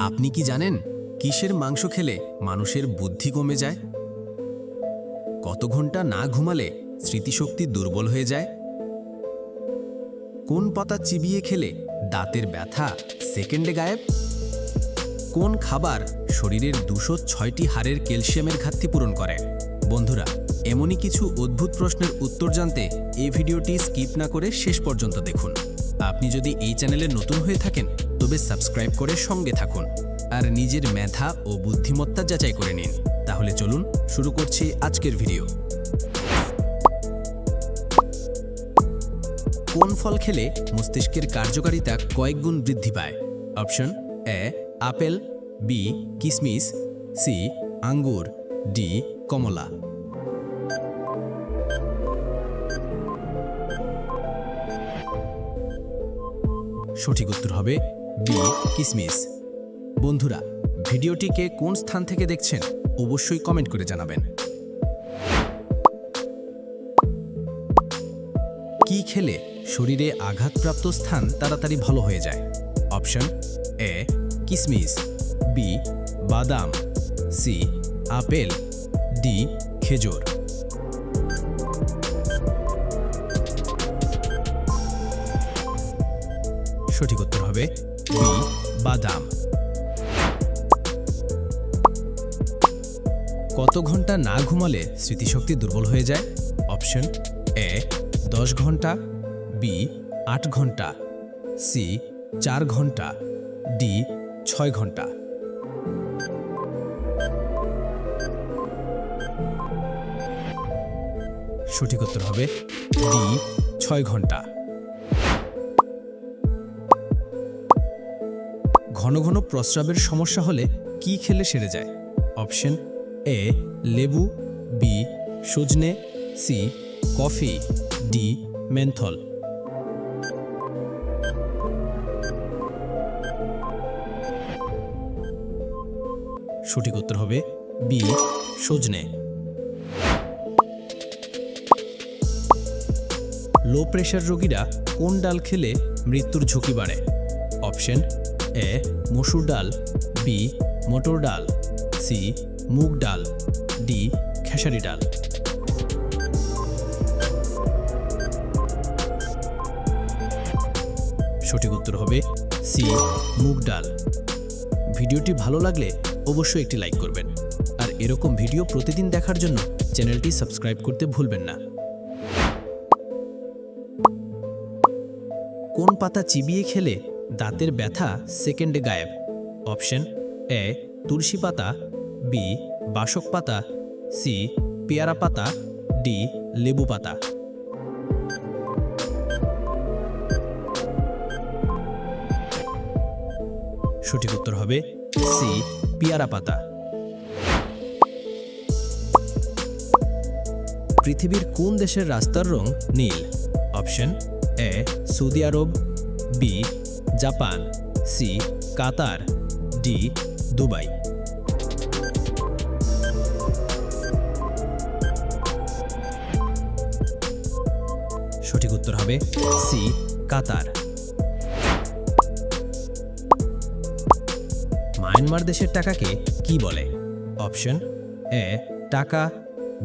আপনি কি জানেন কিসের মাংস খেলে মানুষের বুদ্ধি কমে যায়? কত ঘন্টা না ঘুমালে স্মৃতিশক্তি দুর্বল হয়ে যায়? কোন পাতা চিবিয়ে খেলে দাঁতের ব্যথা সেকেন্ডে গায়েব? কোন খাবার শরীরের 206টি হাড়ের ক্যালসিয়ামের ঘাটতি পূরণ করে? বন্ধুরা, এমনই কিছু অদ্ভুত প্রশ্নের উত্তর জানতে এই ভিডিওটি স্কিপ না করে শেষ পর্যন্ত দেখুন। আপনি যদি এই চ্যানেলে নতুন হয়ে থাকেন তবে সাবস্ক্রাইব করে সঙ্গে থাকুন আর নিজের মেধা ও বুদ্ধিমত্তা যাচাই করে নিন। তাহলে চলুন শুরু করছি আজকের ভিডিও। কোন ফল খেলে মস্তিষ্কের কার্যকারিতা কয়েক গুণ বৃদ্ধি পায়? অপশন এ আপেল, বি কিশমিশ, সি আঙ্গুর, ডি কমলা। সঠিক উত্তর হবে বি কিশমিশ। বন্ধুরা, ভিডিওটিকে কোন স্থান থেকে দেখছেন অবশ্যই কমেন্ট করে জানাবেন। কি খেলে শরীরে আঘাতপ্রাপ্ত স্থান তাড়াতাড়ি ভালো হয়ে যায়? অপশন এ কিশমিশ, বি বাদাম, সি আপেল, ডি খেজুর। সঠিক উত্তর হবে বি বাদাম। কত ঘন্টা না ঘুমালে স্মৃতিশক্তি দুর্বল হয়ে যায়? অপশন এ 10 ঘন্টা, বি 8 ঘন্টা, সি 4 ঘন্টা, ডি 6 ঘন্টা। সঠিক উত্তর হবে ডি 6 ঘন্টা। ঘন ঘন প্রস্রাবের সমস্যা হলে কি খেলে সেরে যায়? অপশন এ লেবু, বি সজনে, সি কফি, ডি মেন্থল। সঠিক উত্তর হবে বি সজনে। লো প্রেশার রোগীরা কোন ডাল খেলে মৃত্যুর ঝুঁকি বাড়ে? অপশন এ মসুর ডাল, বি মটর ডাল, সি মুগ ডাল, ডি খেসারি ডাল। সঠিক উত্তর হবে সি মুগ ডাল। ভিডিওটি ভালো লাগলে অবশ্যই একটি লাইক করবেন আর এরকম ভিডিও প্রতিদিন দেখার জন্য চ্যানেলটি সাবস্ক্রাইব করতে ভুলবেন না। কোন পাতা চিবিয়ে খেলে দাঁতের ব্যথা সেকেন্ডে গায়েব? অপশন এ তুলসী পাতা, বি বাসক পাতা, সি পেয়ারা পাতা, ডি লেবু পাতা। সঠিক উত্তর হবে সি পেয়ারা পাতা। পৃথিবীর কোন দেশের রাস্তার রং নীল? Option A Saudi Arabia, B Japan, C Qatar, D Dubai. সঠিক উত্তর হবে সি কাতার। মায়ানমার দেশের টাকাকে কি বলে? Option A taka,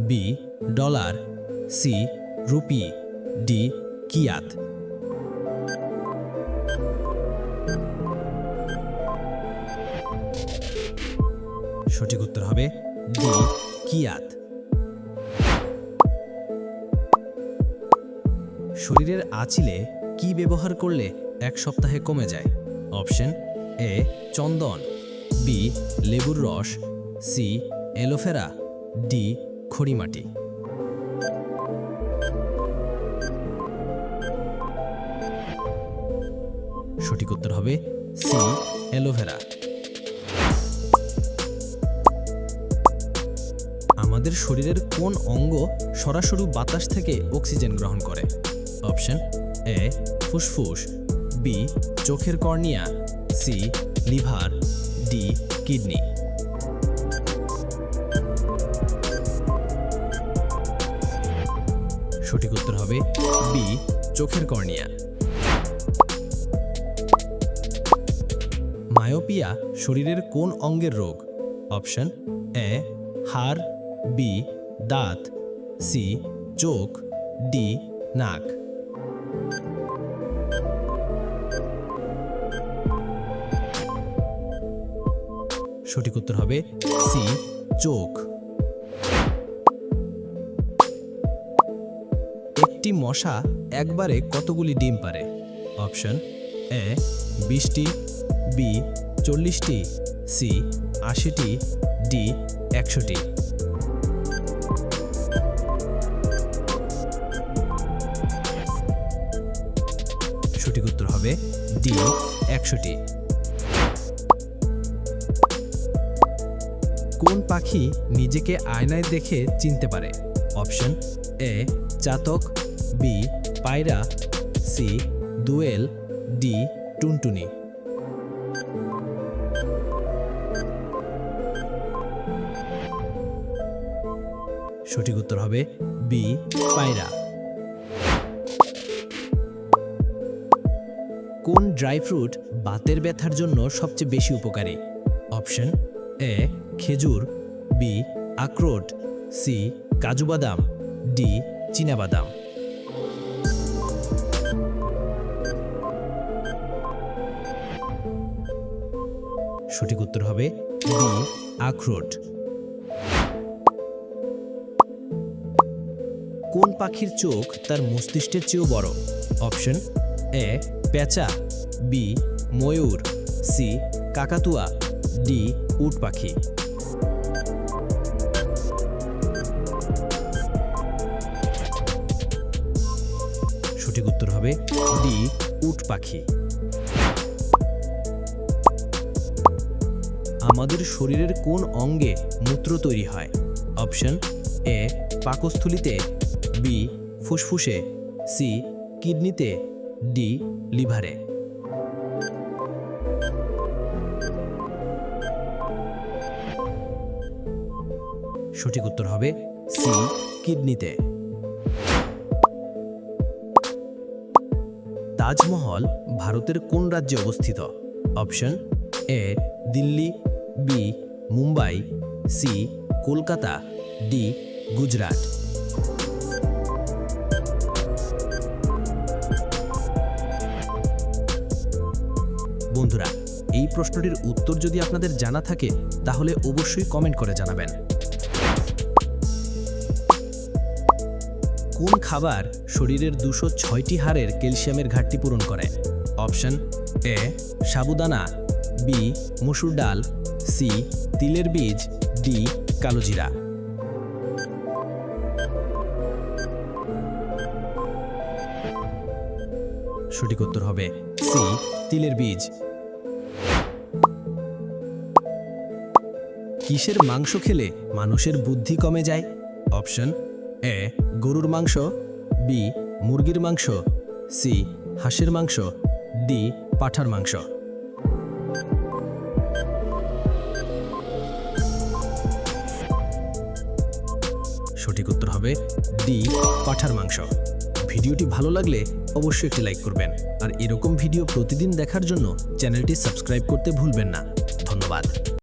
B dollar, C rupee, D kyat. সঠিক উত্তর হবে ডি কিয়াত। শরীরের আঁচিলে কি ব্যবহার করলে 1 সপ্তাহে কমে যায়? অপশন এ চন্দন, বি লেবুর রস, সি অ্যালোভেরা, ডি খড়িমাটি। সঠিক উত্তর হবে সি অ্যালোভেরা। আমাদের শরীরের কোন অঙ্গ সরাসরি বাতাস থেকে অক্সিজেন গ্রহণ করে? অপশন এ ফুসফুস, বি চোখের cornea, C liver, D kidney. সঠিক উত্তর হবে বি চোখের কর্নিয়া। মায়োপিয়া শরীরের কোন অঙ্গের রোগ? অপশন এ হাড়, বি দাঁত, সি চোখ, ডি নাক। সঠিক উত্তর হবে সি চোখ। একটি মশা একবারে কতগুলি ডিম পারে? অপশন এ 20টি, বি 40টি, সি 80টি, ডি 100টি। সঠিক উত্তর হবে ডি 100টি। কোন পাখি নিজেকে আয়নায় দেখে চিনতে পারে? অপশন এ চাতক, বি পায়রা, সি দোয়েল, ডি টুনটুনি। সঠিক উত্তর হবে বি পায়রা। কোন ড্রাই ফ্রুট বাতের ব্যথার জন্য সবচেয়ে বেশি উপকারী? অপশন এ খেজুর, বি আখরোট, সি কাজু বাদাম, ডি চীনাবাদাম। সঠিক উত্তর হবে ডি আখরোট। কোন পাখির চোখ তার মস্তিষ্কের চেয়েও বড়? অপশন এ পেঁচা, বি ময়ূর, সি কাকাতুয়া, ডি উট পাখি। সঠিক উত্তর হবে ডি উট পাখি। আমাদের শরীরের কোন অঙ্গে মূত্র তৈরি হয়? অপশন এ পাকস্থলীতে, বি ফুসফুসে, সি কিডনিতে, ডি লিভারে। সঠিক উত্তর হবে সি কিডনিতে। তাজমহল ভারতের কোন রাজ্যে অবস্থিত? Option A Delhi, B Mumbai, C Kolkata, D Gujarat. বন্ধুরা, এই প্রশ্নটির উত্তর যদি আপনাদের জানা থাকে তাহলে অবশ্যই কমেন্ট করে জানাবেন। কোন খাবার শরীরের 206টি হাড়ের ক্যালসিয়ামের ঘাটতি পূরণ করে? অপশন এ সাবুদানা, বি মসুর ডাল, সি তিলের বীজ, ডি কালোজিরা। সঠিক উত্তর হবে সি তিলের বীজ। কিসের মাংস খেলে মানুষের বুদ্ধি কমে যায়? অপশন এ গরুর মাংস, বি মুরগির মাংস, সি হাঁসের মাংস, ডি পাঁঠার মাংস। সঠিক উত্তর হবে ডি পাঁঠার মাংস। ভিডিওটি ভালো লাগলে অবশ্যই একটি লাইক করবেন, আর এরকম ভিডিও প্রতিদিন দেখার জন্য চ্যানেলটি সাবস্ক্রাইব করতে ভুলবেন না। ধন্যবাদ।